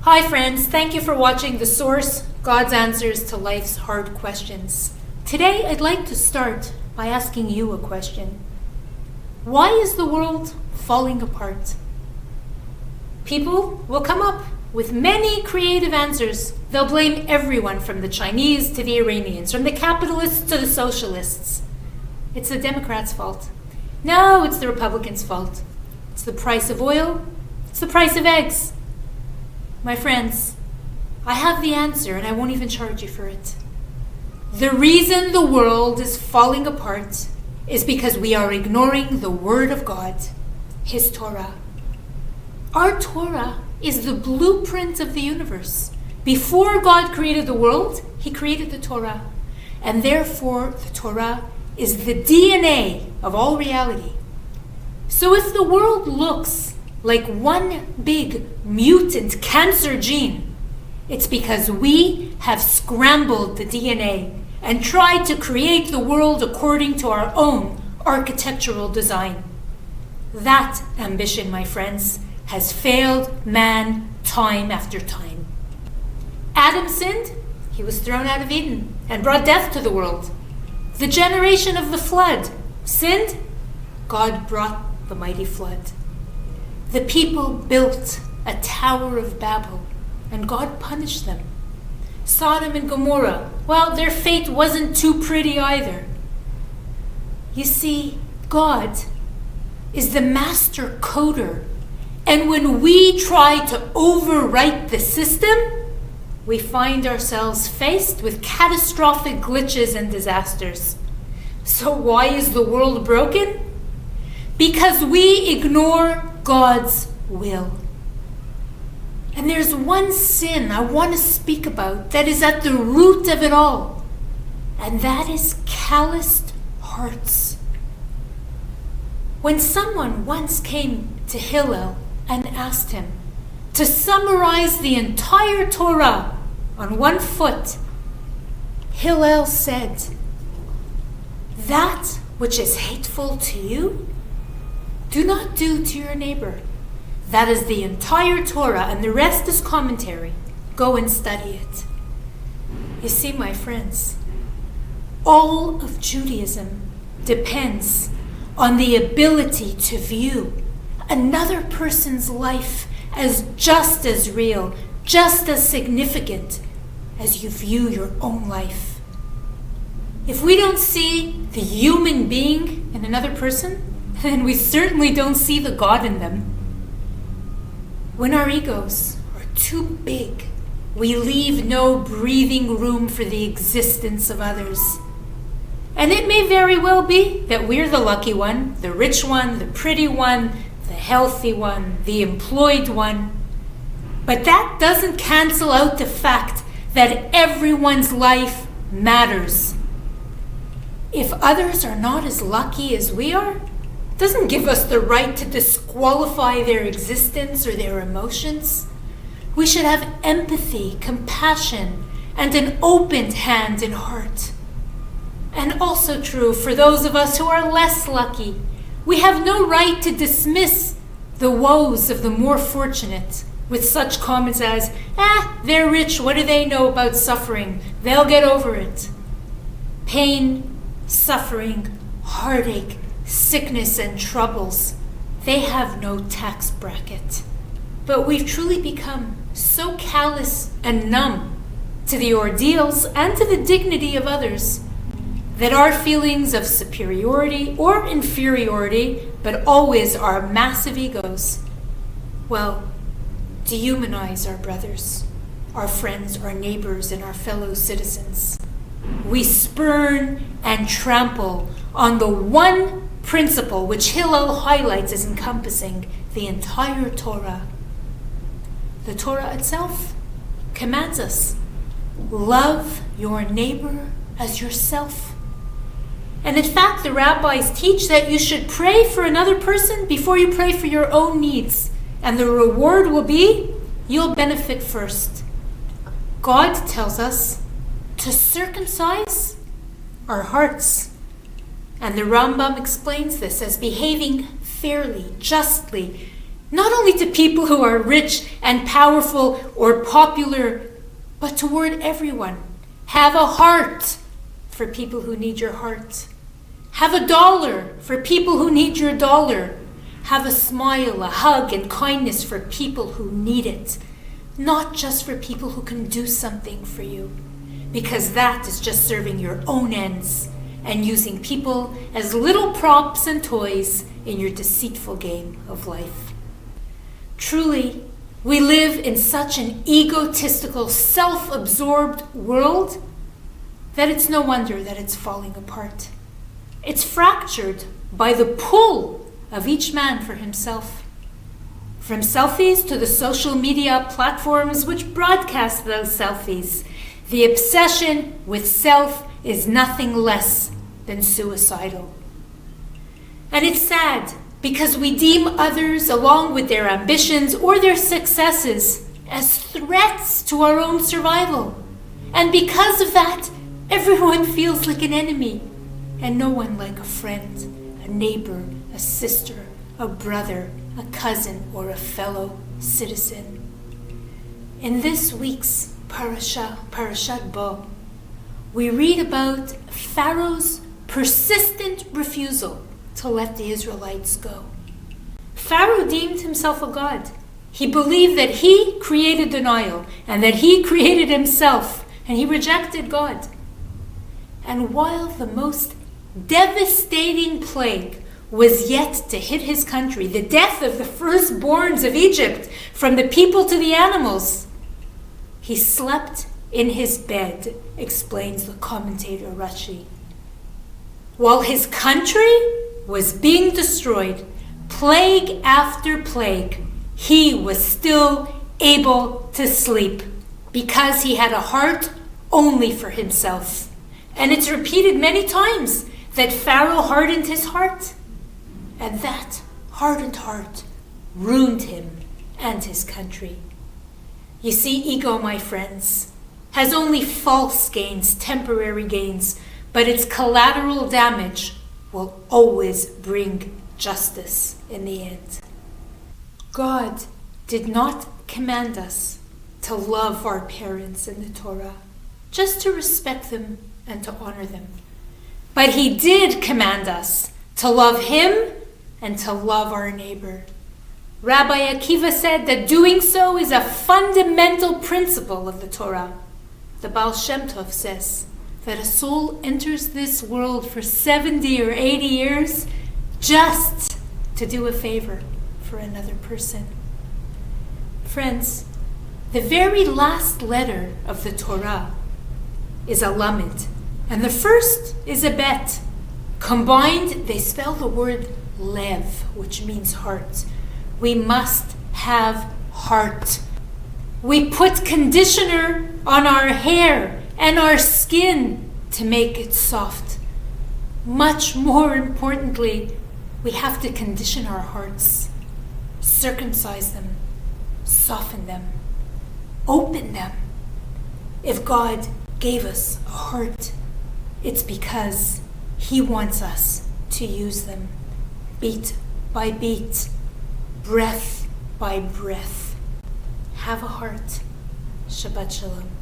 Hi friends, thank you for watching The Source, God's Answers to Life's Hard Questions. Today I'd like to start by asking you a question. Why is the world falling apart? People will come up with many creative answers. They'll blame everyone from the Chinese to the Iranians, from the capitalists to the socialists. It's the Democrats' fault. No, it's the Republicans' fault. It's the price of oil. It's the price of eggs. My friends, I have the answer and I won't even charge you for it. The reason the world is falling apart is because we are ignoring the Word of God, His Torah. Our Torah is the blueprint of the universe. Before God created the world, He created the Torah. And therefore, the Torah is the DNA of all reality. So if the world looks like one big mutant cancer gene, it's because we have scrambled the DNA and tried to create the world according to our own architectural design. That ambition, my friends, has failed man time after time. Adam sinned, he was thrown out of Eden and brought death to the world. The generation of the flood sinned, God brought the mighty flood. The people built a Tower of Babel, and God punished them. Sodom and Gomorrah, well, their fate wasn't too pretty either. You see, God is the master coder, and when we try to overwrite the system, we find ourselves faced with catastrophic glitches and disasters. So why is the world broken? Because we ignore God's will. And there's one sin I want to speak about that is at the root of it all, and that is calloused hearts. When someone once came to Hillel and asked him to summarize the entire Torah on one foot, Hillel said, "That which is hateful to you, do not do to your neighbor." That is the entire Torah, and the rest is commentary. Go and study it. You see, my friends, all of Judaism depends on the ability to view another person's life as just as real, just as significant as you view your own life. If we don't see the human being in another person, then we certainly don't see the God in them. When our egos are too big, we leave no breathing room for the existence of others. And it may very well be that we're the lucky one, the rich one, the pretty one, the healthy one, the employed one. But that doesn't cancel out the fact that everyone's life matters. If others are not as lucky as we are, doesn't give us the right to disqualify their existence or their emotions. We should have empathy, compassion, and an open hand and heart. And also true for those of us who are less lucky. We have no right to dismiss the woes of the more fortunate with such comments as, they're rich, what do they know about suffering? They'll get over it. Pain, suffering, heartache, sickness and troubles, they have no tax bracket. But we've truly become so callous and numb to the ordeals and to the dignity of others that our feelings of superiority or inferiority, but always our massive egos, well, dehumanize our brothers, our friends, our neighbors, and our fellow citizens. We spurn and trample on the one principle which Hillel highlights as encompassing the entire Torah. The Torah itself commands us, love your neighbor as yourself. And in fact, the rabbis teach that you should pray for another person before you pray for your own needs. And the reward will be, you'll benefit first. God tells us to circumcise our hearts. And the Rambam explains this as behaving fairly, justly, Not only to people who are rich and powerful or popular, but toward everyone. Have a heart for people who need your heart. Have a dollar for people who need your dollar. Have a smile, a hug, and kindness for people who need it. Not just for people who can do something for you, because that is just serving your own ends and using people as little props and toys in your deceitful game of life. Truly, we live in such an egotistical, self-absorbed world that it's no wonder that it's falling apart. It's fractured by the pull of each man for himself. From selfies to the social media platforms which broadcast those selfies, the obsession with self is nothing less than suicidal. And it's sad because we deem others, along with their ambitions or their successes, as threats to our own survival. And because of that, everyone feels like an enemy, and no one like a friend, a neighbor, a sister, a brother, a cousin, or a fellow citizen. In this week's Parashat Bo, we read about Pharaoh's persistent refusal to let the Israelites go. Pharaoh deemed himself a god. He believed that he created the Nile and that he created himself, and he rejected God. And while the most devastating plague was yet to hit his country, the death of the firstborns of Egypt, from the people to the animals, he slept in his bed, explains the commentator Rashi. While his country was being destroyed, plague after plague, he was still able to sleep because he had a heart only for himself. And it's repeated many times that Pharaoh hardened his heart. And that hardened heart ruined him and his country. You see, ego, my friends, has only false gains, temporary gains, but its collateral damage will always bring justice in the end. God did not command us to love our parents in the Torah, just to respect them and to honor them. But he did command us to love him and to love our neighbor. Rabbi Akiva said that doing so is a fundamental principle of the Torah. The Baal Shem Tov says that a soul enters this world for 70 or 80 years just to do a favor for another person. Friends, the very last letter of the Torah is a lamed, and the first is a bet. Combined, they spell the word lev, which means heart. We must have heart. We put conditioner on our hair and our skin to make it soft. Much more importantly, we have to condition our hearts, circumcise them, soften them, open them. If God gave us a heart, it's because he wants us to use them, beat by beat, breath by breath. Have a heart. Shabbat Shalom.